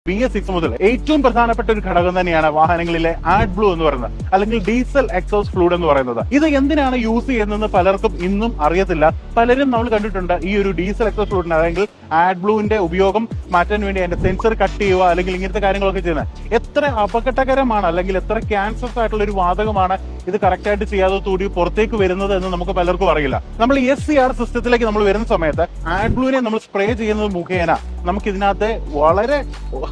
BS6 മുതൽ ഏറ്റവും പ്രധാനപ്പെട്ട ഒരു ഘടകം തന്നെയാണ് വാഹനങ്ങളിലെ ആഡ് ബ്ലൂ എന്ന് പറയുന്നത്, അല്ലെങ്കിൽ ഡീസൽ എക്സോസ്റ്റ് ഫ്ലൂയിഡ് എന്ന് പറയുന്നത്. ഇത് എന്തിനാണ് യൂസ് ചെയ്യുന്നതെന്ന് പലർക്കും ഇന്നും അറിയത്തില്ല. പലരും നമ്മൾ കണ്ടിട്ടുണ്ട് ഈ ഒരു ഡീസൽ എക്സോസ്റ്റ് ഫ്ലൂയിഡിന് അല്ലെങ്കിൽ ആഡ് ബ്ലൂവിന്റെ ഉപയോഗം മാറ്റാൻ വേണ്ടി അതിന്റെ സെൻസർ കട്ട് ചെയ്യുക അല്ലെങ്കിൽ ഇങ്ങനത്തെ കാര്യങ്ങളൊക്കെ ചെയ്യുന്നത്. എത്ര അപകടകരമാണ് അല്ലെങ്കിൽ എത്ര ക്യാൻസർ ആയിട്ടുള്ള ഒരു വാതകമാണ് ഇത് കറക്റ്റ് ആയിട്ട് ചെയ്യാതെ കൂടി പുറത്തേക്ക് വരുന്നത് എന്ന് നമുക്ക് പലർക്കും അറിയില്ല. നമ്മൾ SCR സിസ്റ്റത്തിലേക്ക് നമ്മൾ വരുന്ന സമയത്ത് ആഡ് ബ്ലൂവിനെ നമ്മൾ സ്പ്രേ ചെയ്യുന്നത് മുഖേന നമുക്ക് ഇതിനകത്ത് വളരെ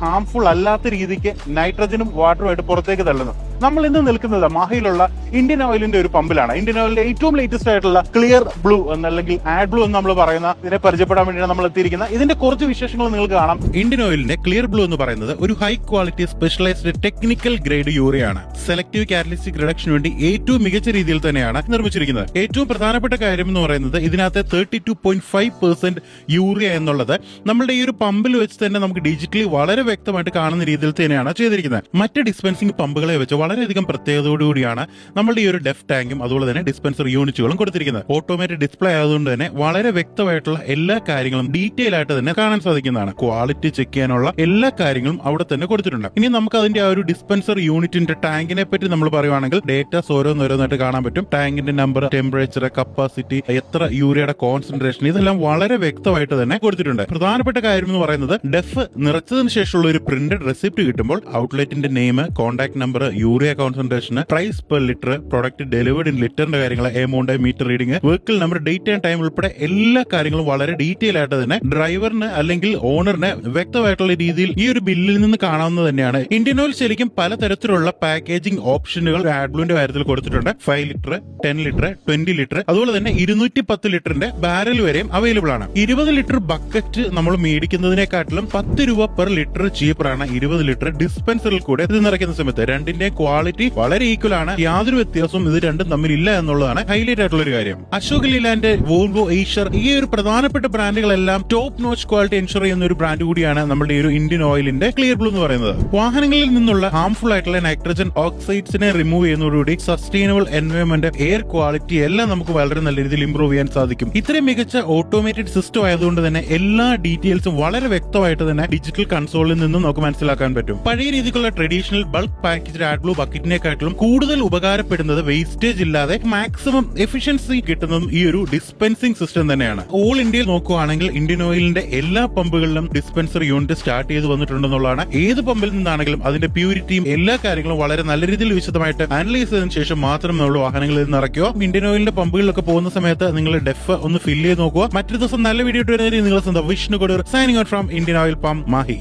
ഹാംഫുൾ അല്ലാത്ത രീതിക്ക് നൈട്രജനും വാട്ടറുമായിട്ട് പുറത്തേക്ക് തള്ളുന്നു. നമ്മൾ ഇന്ന് നിൽക്കുന്നത് മാഹിയിലുള്ള ഇന്ത്യൻ ഓയിലിന്റെ ഒരു പമ്പിലാണ്. ഇന്ത്യൻ ഓയിലിന്റെ ഏറ്റവും ലേറ്റസ്റ്റ് ആയിട്ടുള്ള ക്ലിയർ ബ്ലൂ അല്ലെങ്കിൽ ആഡ് ബ്ലൂ എന്ന് നമ്മൾ പറയുന്ന ഇതിനെ പരിചയപ്പെടാൻ വേണ്ടിയാണ് നമ്മൾ എത്തിയിരിക്കുന്നത്. ഇതിന്റെ കുറച്ച് വിശേഷങ്ങൾ നിങ്ങൾക്ക് കാണാം. ഇന്ത്യൻ ഓയിലിന്റെ ക്ലിയർ ബ്ലൂ എന്ന് പറയുന്നത് ഒരു high quality specialized technical grade യൂറിയാണ്. സെലക്ടീവ് കാറ്റലിസ്റ്റിക് റിഡക്ഷന് വേണ്ടി ഏറ്റവും മികച്ച രീതിയിൽ തന്നെയാണ് നിർമ്മിച്ചിരിക്കുന്നത്. ഏറ്റവും പ്രധാനപ്പെട്ട കാര്യം എന്ന് പറയുന്നത് ഇതിനകത്ത് 32.5% യൂറിയ എന്നുള്ളത് നമ്മളുടെ ഈ ഒരു പമ്പിൽ വെച്ച് തന്നെ നമുക്ക് ഡിജിറ്റലി വളരെ വ്യക്തമായിട്ട് കാണുന്ന രീതിയിൽ തന്നെയാണ് ചെയ്തിരിക്കുന്നത്. മറ്റ് ഡിസ്പെൻസിംഗ് പമ്പുകളെ വെച്ച് വളരെയധികം പ്രത്യേകതയോടുകൂടിയാണ് നമ്മളുടെ ഈ ഒരു ഡെഫ് ടാങ്കും അതുപോലെ തന്നെ ഡിസ്പെൻസർ യൂണിറ്റുകളും കൊടുത്തിരിക്കുന്നത്. ഓട്ടോമാറ്റിക് ഡിസ്പ്ലേ ആയതുകൊണ്ട് തന്നെ വളരെ വ്യക്തമായിട്ടുള്ള എല്ലാ കാര്യങ്ങളും ഡീറ്റെയിൽ ആയിട്ട് തന്നെ കാണാൻ സാധിക്കുന്നതാണ്. ക്വാളിറ്റി ചെക്ക് ചെയ്യാനുള്ള എല്ലാ കാര്യങ്ങളും അവിടെ തന്നെ കൊടുത്തിട്ടുണ്ട്. ഇനി നമുക്ക് അതിന്റെ ആ ഒരു ഡിസ്പെൻസർ യൂണിറ്റിന്റെ ടാങ്കിനെ പറ്റി നമ്മൾ പറയുവാണെങ്കിൽ ഡേറ്റാസ് ഓരോന്നോരോന്നായിട്ട് കാണാൻ പറ്റും. ടാങ്കിന്റെ നമ്പർ, ടെമ്പറേച്ചർ, കപ്പാസിറ്റി, എത്ര യൂറിയയുടെ കോൺസെൻട്രേഷൻ, ഇതെല്ലാം വളരെ വ്യക്തമായിട്ട് തന്നെ കൊടുത്തിട്ടുണ്ട്. പ്രധാനപ്പെട്ട കാര്യം എന്ന് പറയുന്നത് ഡെഫ് നിറച്ചതിന് ശേഷമുള്ള ഒരു പ്രിന്റഡ് റെസിപ്റ്റ് കിട്ടുമ്പോൾ ഔട്ട്ലെറ്റിന്റെ name, contact number, urea concentration, price per litre, product delivered in ലിറ്ററിന്റെ കാര്യങ്ങൾ, amount, metre reading, vehicle number, date and time ഉൾപ്പെടെ എല്ലാ കാര്യങ്ങളും വളരെ ഡീറ്റെയിൽ ആയിട്ട് തന്നെ ഡ്രൈവറിന് അല്ലെങ്കിൽ ഓണറിന് വ്യക്തമായിട്ടുള്ള രീതിയിൽ ഈ ഒരു ബില്ലിൽ നിന്ന് കാണാവുന്നത് തന്നെയാണ്. ഇന്ത്യൻ ഓയിൽ ശരിക്കും പലതരത്തിലുള്ള പാക്കേജിംഗ് ഓപ്ഷനുകൾ ആഡ് ബ്ലൂവിന്റെ കാര്യത്തിൽ കൊടുത്തിട്ടുണ്ട്. 5 ലിറ്റർ, 10 ലിറ്റർ, 20 ലിറ്റർ, അതുപോലെ തന്നെ 210 ലിറ്ററിന്റെ ബാരൽ വരെയും അവൈലബിൾ ആണ്. 20 ലിറ്റർ ബക്കറ്റ് നമ്മൾ മേടിക്കുന്നതിനെക്കാട്ടിലും 10 രൂപ പെർ ലിറ്റർ ചീപ്പറാണ് 20 ലിറ്റർ ഡിസ്പെൻസറിൽ കൂടെ ഇത് നിറയ്ക്കുന്ന സമയത്ത്. രണ്ടിന്റെ ക്വാളിറ്റി വളരെ ഈക്വൽ ആണ്. യാതൊരു വ്യത്യാസവും ഇത് രണ്ടും തമ്മിലില്ല എന്നുള്ളതാണ് ഹൈലൈറ്റ് ആയിട്ടുള്ള ഒരു കാര്യം. അശോക് ലീലാൻഡ്, വോൾവോ, ഏഷ്യർ, ഈ ഒരു പ്രധാനപ്പെട്ട ബ്രാൻഡുകളെല്ലാം ടോപ്പ് നോച്ച് ക്വാളിറ്റി എൻഷുർ ചെയ്യുന്ന ഒരു ബ്രാൻഡ് കൂടിയാണ് നമ്മുടെ ഈ ഒരു ഇന്ത്യൻ ഓയിലിന്റെ ക്ലിയർ ബ്ലൂ എന്ന് പറയുന്നത്. വാഹനങ്ങളിൽ നിന്നുള്ള ഹാംഫുൾ ആയിട്ടുള്ള നൈട്രജൻ ഓക്സൈഡ്സിനെ റിമൂവ് ചെയ്യുന്നതോടുകൂടി സസ്റ്റൈനബിൾ എൻവയോൺമെന്റ്, എയർ ക്വാളിറ്റി എല്ലാം നമുക്ക് വളരെ നല്ല രീതിയിൽ ഇംപ്രൂവ് ചെയ്യാൻ സാധിക്കും. ഇത്രയും മികച്ച ഓട്ടോമേറ്റഡ് സിസ്റ്റം ആയതുകൊണ്ട് തന്നെ എല്ലാ ഡീറ്റെയിൽസും വളരെ വ്യക്തമായിട്ട് തന്നെ ഡിജിറ്റൽ കൺസോളിൽ നിന്നും നമുക്ക് മനസ്സിലാക്കാൻ പറ്റും. പഴയ രീതിക്കുള്ള traditional bulk package AdBlue ബക്കറ്റിനെക്കാട്ടിലും കൂടുതൽ ഉപകാരപ്പെടുന്നത് വേസ്റ്റേജ് ഇല്ലാതെ മാക്സിമം എഫിഷ്യൻസി കിട്ടുന്നതും ഈ ഒരു ഡിസ്പെൻസിംഗ് സിസ്റ്റം തന്നെയാണ്. ഓൾ ഇന്ത്യയിൽ നോക്കുകയാണെങ്കിൽ ഇന്ത്യൻ ഓയിലിന്റെ എല്ലാ പമ്പുകളിലും ഡിസ്പെൻസർ യൂണിറ്റ് സ്റ്റാർട്ട് ചെയ്ത് വന്നിട്ടുണ്ടെന്നുള്ളതാണ്. ഏത് പമ്പിൽ നിന്നാണെങ്കിലും അതിന്റെ പ്യൂരിറ്റിയും എല്ലാ കാര്യങ്ങളും വളരെ നല്ല രീതിയിൽ വിശദമായിട്ട് അനലൈസ് ചെയ്തതിനു ശേഷം മാത്രം നമ്മൾ വാഹനങ്ങളിൽ നിറയ്ക്കുക. ഇന്ത്യൻ ഓയിലിന്റെ പമ്പുകളിലൊക്കെ പോകുന്ന സമയത്ത് നിങ്ങൾ ഡെഫ് ഒന്ന് ഫില്ല് ചെയ്ത് നോക്കുക. മറ്റൊരു ദിവസം നല്ല വീഡിയോ ഇട്ട് വരുന്നതിന് നിങ്ങൾ സ്വന്തം Vishnu Kodoor, signing out from Indian Oil pump, Mahe.